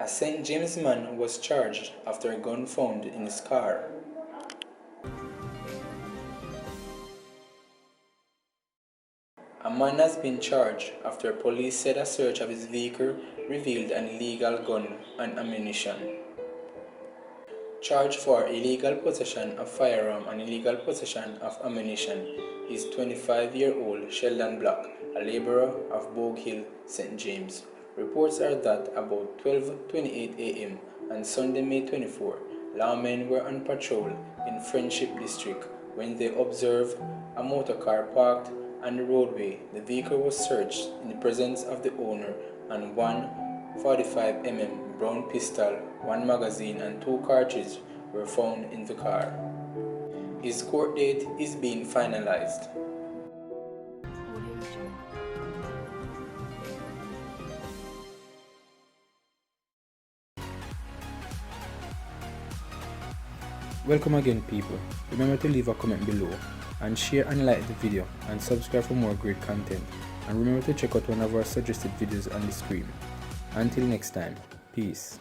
A St. James man was charged after a gun found in his car. A man has been charged after police said a search of his vehicle revealed an illegal gun and ammunition. Charged for illegal possession of firearm and illegal possession of ammunition is 25-year-old Sheldon Block, a laborer of Bogue Hill, St. James. Reports are that about 12:28 a.m. on Sunday, May 24, lawmen were on patrol in Friendship District when they observed a motorcar parked on the roadway. The vehicle was searched in the presence of the owner, and one 45mm brown pistol, one magazine and two cartridges were found in the car. His court date is being finalized. Welcome again, people. Remember to leave a comment below and share and like the video and subscribe for more great content, and remember to check out one of our suggested videos on the screen. Until next time, peace.